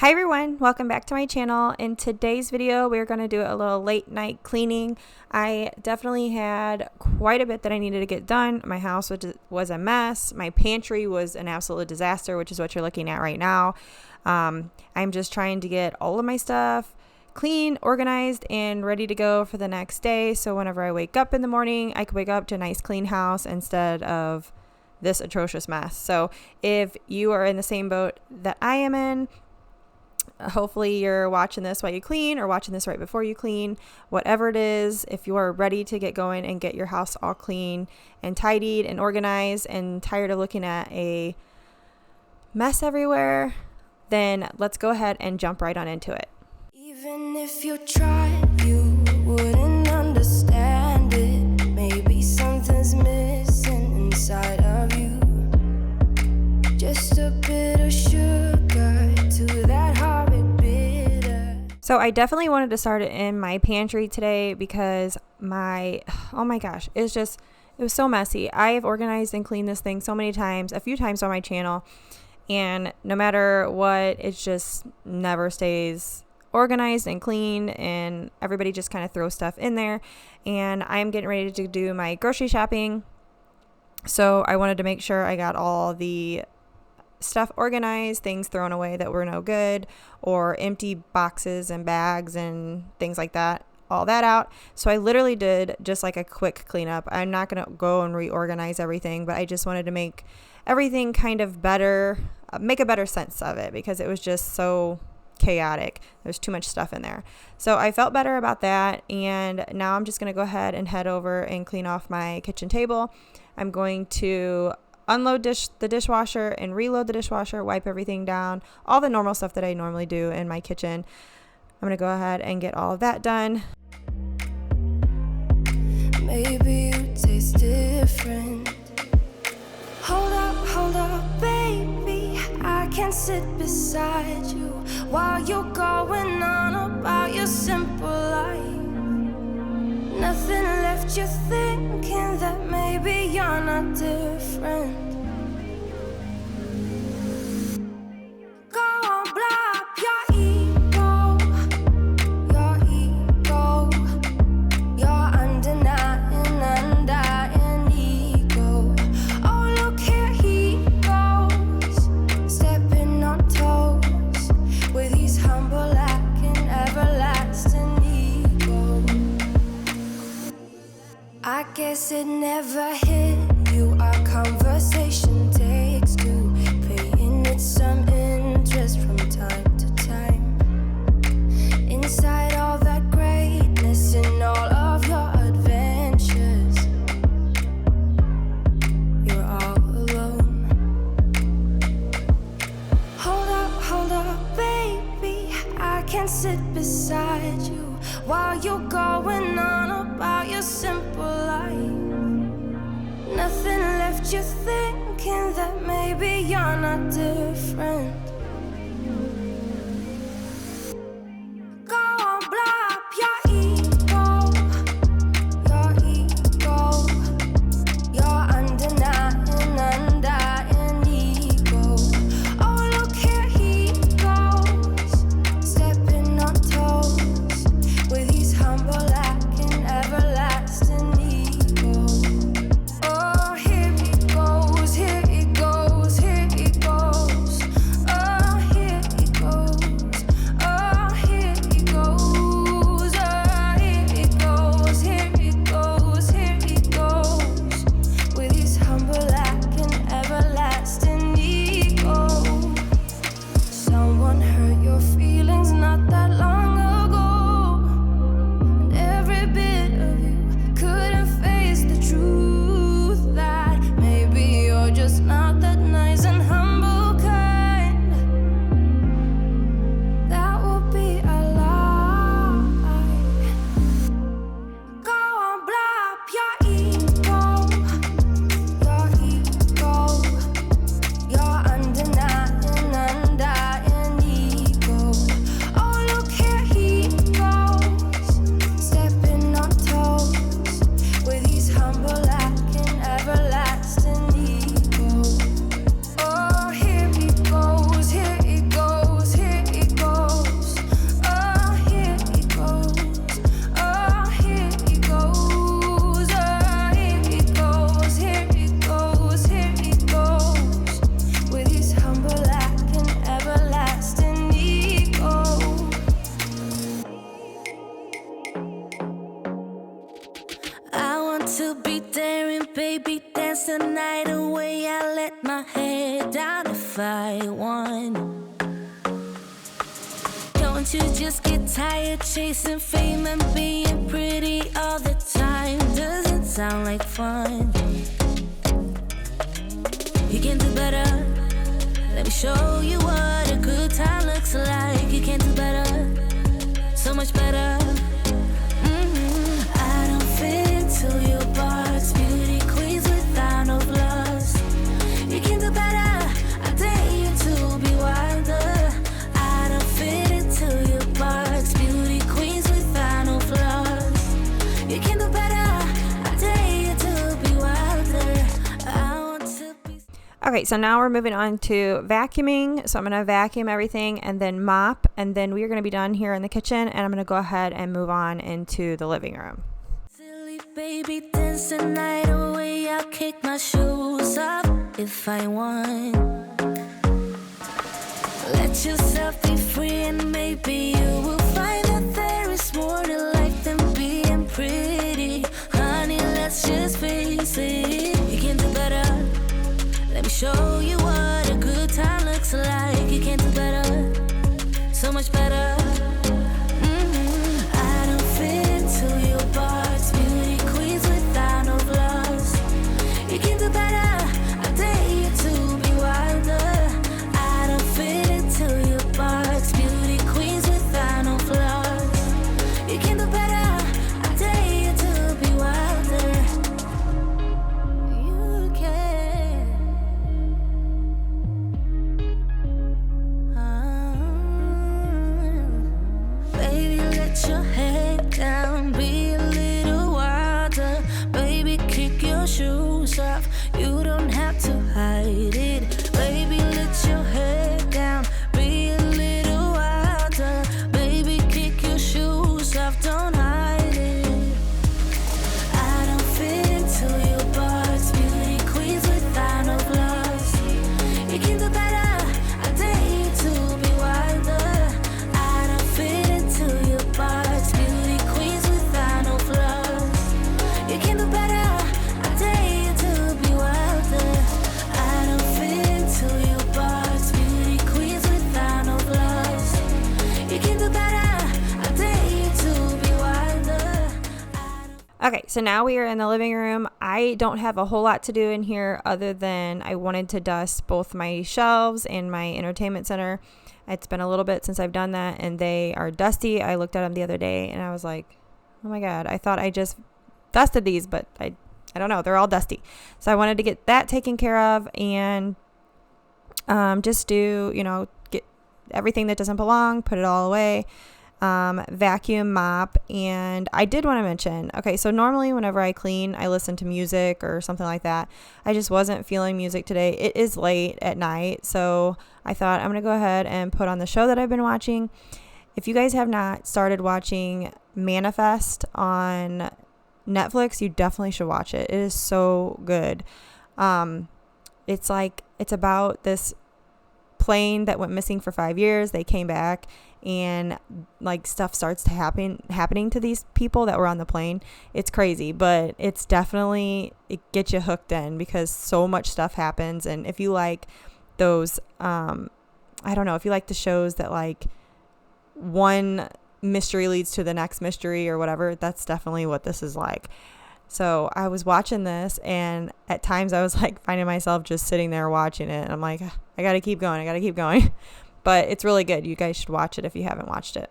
Hi everyone, welcome back to my channel. In today's video, we're going to do a little late night cleaning. I definitely had quite a bit that I needed to get done. My house was a mess. My pantry was an absolute disaster, which is what you're looking at right now. I'm just trying to get all of my stuff clean, organized, and ready to go for the next day. So whenever I wake up in the morning, I can wake up to a nice clean house instead of this atrocious mess. So if you are in the same boat that I am in, hopefully you're watching this while you clean or watching this right before you clean. Whatever it is, if you are ready to get going and get your house all clean and tidied and organized and tired of looking at a mess everywhere, then let's go ahead and jump right on into it. Even if you tried, you wouldn't understand it. Maybe something's missing inside of you. Just a bit of sugar to that horrid bitter. So I definitely wanted to start it in my pantry today because oh my gosh, it was so messy. I have organized and cleaned this thing so many times, a few times on my channel, and no matter what, it just never stays organized and clean, and everybody just kind of throws stuff in there. And I'm getting ready to do my grocery shopping, so I wanted to make sure I got all the stuff organized, things thrown away that were no good, or empty boxes and bags and things like that, all that out. So I literally did just like a quick cleanup. I'm not going to go and reorganize everything, but I just wanted to make everything kind of better, make a better sense of it, because it was just so chaotic. There's too much stuff in there. So I felt better about that, and now I'm just going to go ahead and head over and clean off my kitchen table. I'm going to unload the dishwasher and reload the dishwasher, wipe everything down, all the normal stuff that I normally do in my kitchen. I'm going to go ahead and get all of that done. Maybe you taste different. Hold up, baby. I can sit beside you while you're going on about your simple life. Nothing left you thinking that maybe you're not different. Go on, blow up your ego, your undying ego. Oh, look here he goes, stepping on toes with his humble lack and everlasting ego. I guess it never hit you. Our conversation takes two, paying it some interest from time to time. Inside all that greatness and all of your adventures, you're all alone. Hold up, baby. I can sit beside you while you're going on about your simple life. Nothing left you thinking that maybe you're not different. Go on, blow up your ego, your undying ego. Oh, look here he goes, stepping on toes with his humble lack and everlasting ego. Oh, here he goes, here he goes, here he goes. Oh. head down if I won. Don't you just get tired chasing fame and being pretty all the time? Doesn't sound like fun. You can do better. Let me show you what a good time looks like. You can do better, so much better. I don't fit into your box. Beauty queens without no flaws. You can do better. I dare you to be wilder. I don't fit into your box. Beauty queens without no flaws. You can do better. I dare you to be wilder. I want to be. Okay, so now we're moving on to vacuuming. So I'm going to vacuum everything and then mop, and then we're going to be done here in the kitchen, and I'm going to go ahead and move on into the living room. Silly baby, dance the night away. I'll kick my shoes off if I want. Let yourself be free, and maybe you will find that there is more to life than being pretty. Honey, let's just face it. You can do better. Let me show you what a good time looks like. You can do better, so much better. I don't fit into your box. Beauty queens without no flaws. You can do better. I dare you to be wilder. I don't fit into your box. Beauty queens without no flaws. You can do better. I dare you to be wilder. You can. Baby, let your head down, be a little wilder. Baby, kick your shoes off, you don't have to hide it. Baby, let your head down, be a little wilder. Baby, kick your shoes off, don't hide it. I don't fit into your box. Beauty queens without no flaws. You can do better. I dare you to be wilder. I don't fit into your box. Beauty queens without no flaws. You can do better. I dare you to be wilder. I don't fit into your box. Beauty queens without no flaws. You can do better. I dare you to be wilder. Okay, so now we are in the living room. I don't have a whole lot to do in here other than I wanted to dust both my shelves and my entertainment center. It's been a little bit since I've done that, and they are dusty. I looked at them the other day, and I was like, oh my God, I thought I just dusted these, but I don't know. They're all dusty. So I wanted to get that taken care of and just do, get everything that doesn't belong, put it all away. Vacuum, mop. And I did want to mention, okay, so normally whenever I clean, I listen to music or something like that. I just wasn't feeling music today. It is late at night, so I thought I'm going to go ahead and put on the show that I've been watching. If you guys have not started watching Manifest on Netflix, you definitely should watch it. It is so good. It's about this plane that went missing for 5 years. They came back, and like stuff starts to happening to these people that were on the plane. It's crazy, but it's definitely, it gets you hooked in because so much stuff happens. And if you like those, I don't know, if you like the shows that like one mystery leads to the next mystery or whatever, that's definitely what this is like. So I was watching this, and at times I was like finding myself just sitting there watching it, and I'm like, I gotta keep going. But it's really good. You guys should watch it if you haven't watched it.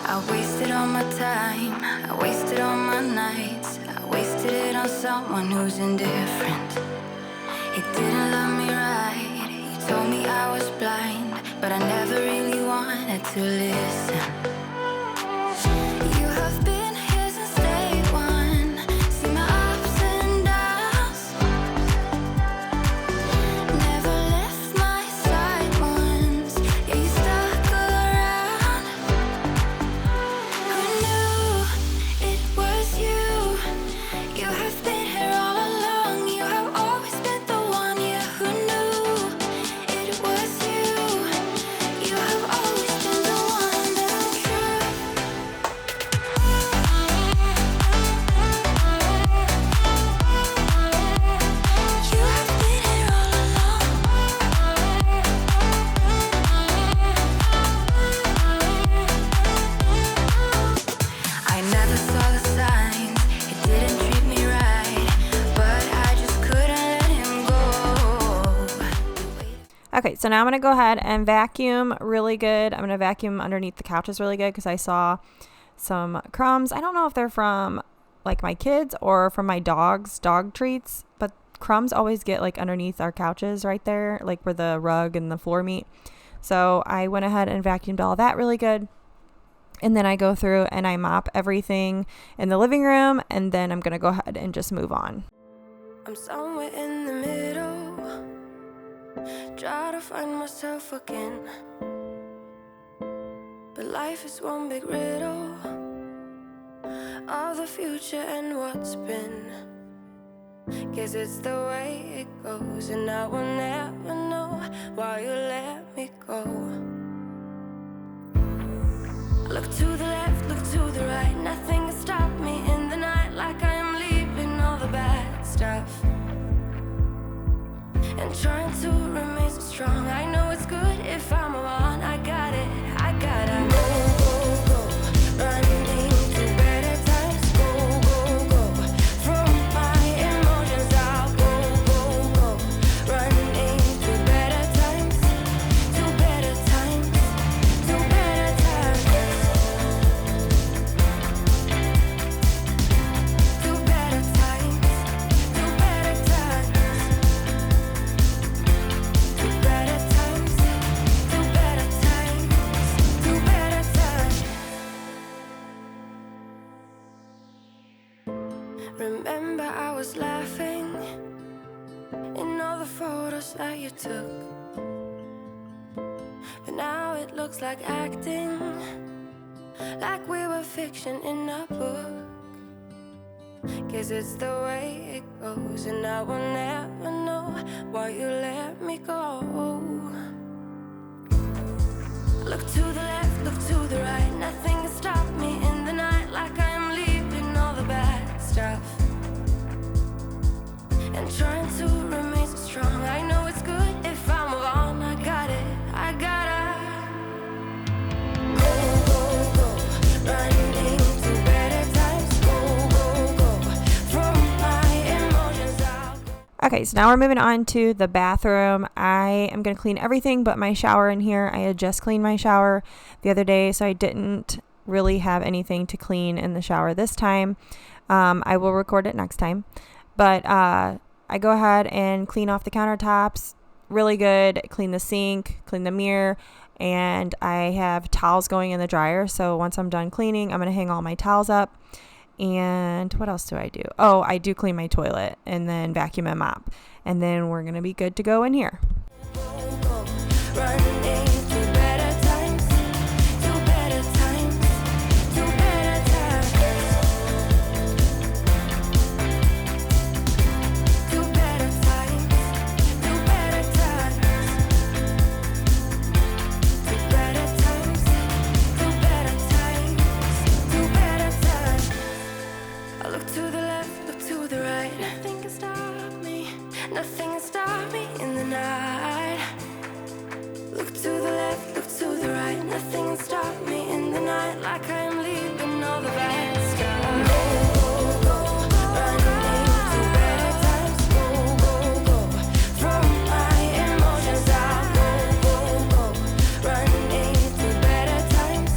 I wasted all my time, I wasted all my nights, I wasted it on someone who's indifferent. He didn't love me right, he told me I was blind, but I never really wanted to listen. You have been here since day one, see my ups and downs, never left my side once, yeah, you stuck around. Who knew it was you? You have been here all along, you have always been the one, yeah, who knew it was you? You have always been the one that Okay, so now I'm going to go ahead and vacuum really good. I'm going to vacuum underneath the couches really good because I saw some crumbs. I don't know if they're from like my kids or from my dog's dog treats, but crumbs always get like underneath our couches right there, like where the rug and the floor meet. So I went ahead and vacuumed all that really good. And then I go through and I mop everything in the living room, and then I'm going to go ahead and just move on. I'm somewhere in the middle, try to find myself again, but life is one big riddle of the future and what's been. Guess it's the way it goes, and I will never know why you let me go. Look to the left, look to the right, nothing can stop me in the night, like I am leaving all the bad stuff and trying to remain so strong. I know it's good if I'm alone. I got it, I gotta go, running to better times. Go, from my emotions I'll go, running to better times, to better times, to better times, to better times, to better times. Remember I was laughing in all the photos that you took, but now it looks like acting, like we were fiction in a book. Guess it's the way it goes, and I will never know why you let me go. Look to the left, look to the right, nothing can stop me in the night, like I am leaving all the bad stuff and trying to remain so strong. I know it's good if I'm alone. I got it, I gotta go, running to better times. Go, from my emotions I'll go. Okay, so now we're moving on to the bathroom. I am going to clean everything but my shower in here. I had just cleaned my shower the other day, so I didn't really have anything to clean in the shower this time. I will record it next time. But I go ahead and clean off the countertops really good, clean the sink, clean the mirror, and I have towels going in the dryer. So once I'm done cleaning, I'm going to hang all my towels up. And what else do I do? Oh, I do clean my toilet and then vacuum and mop. And then we're going to be good to go in here. Running to better times, to better times, to better times, to better times, to better times, to better times, to better times, to better times. I look to the left, look to the right. Nothing can stop me. Nothing can stop me in the night. Look to the left, look to the right. Nothing can stop me in the night, like I am leaving all the bad stuff. Go, running to better times. Go, from my emotions I'll go, running to better times,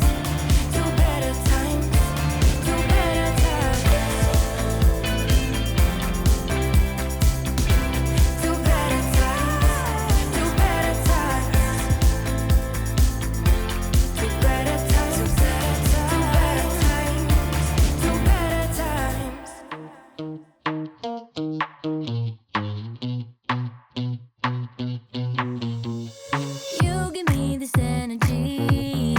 to better times, to better times, to better times, to better times. To better times, to better times, to better times. You give me this energy.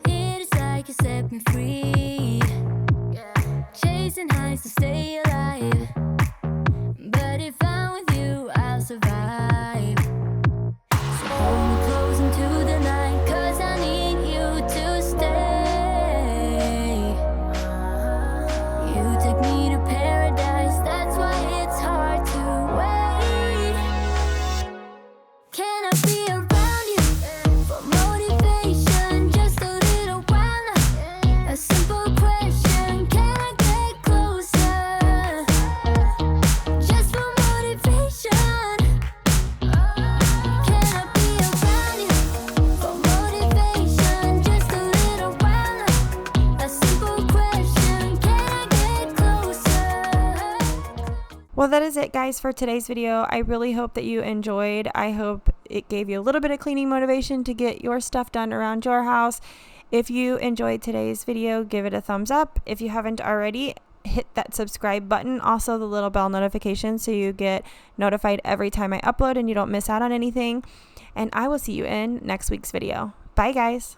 It is like you set me free. Chasing highs to stay alive. But if I'm with you, I'll survive. So hold me close into the night, 'cause I need you to stay. You take me to paradise, that's why it's hard to wait. Can I be around you for motivation? Just a little while now. A simple question, can I get closer? Well, that is it, guys, for today's video. I really hope that you enjoyed. I hope it gave you a little bit of cleaning motivation to get your stuff done around your house. If you enjoyed today's video, give it a thumbs up. If you haven't already, hit that subscribe button, also the little bell notification, so you get notified every time I upload and you don't miss out on anything. And I will see you in next week's video. Bye, guys.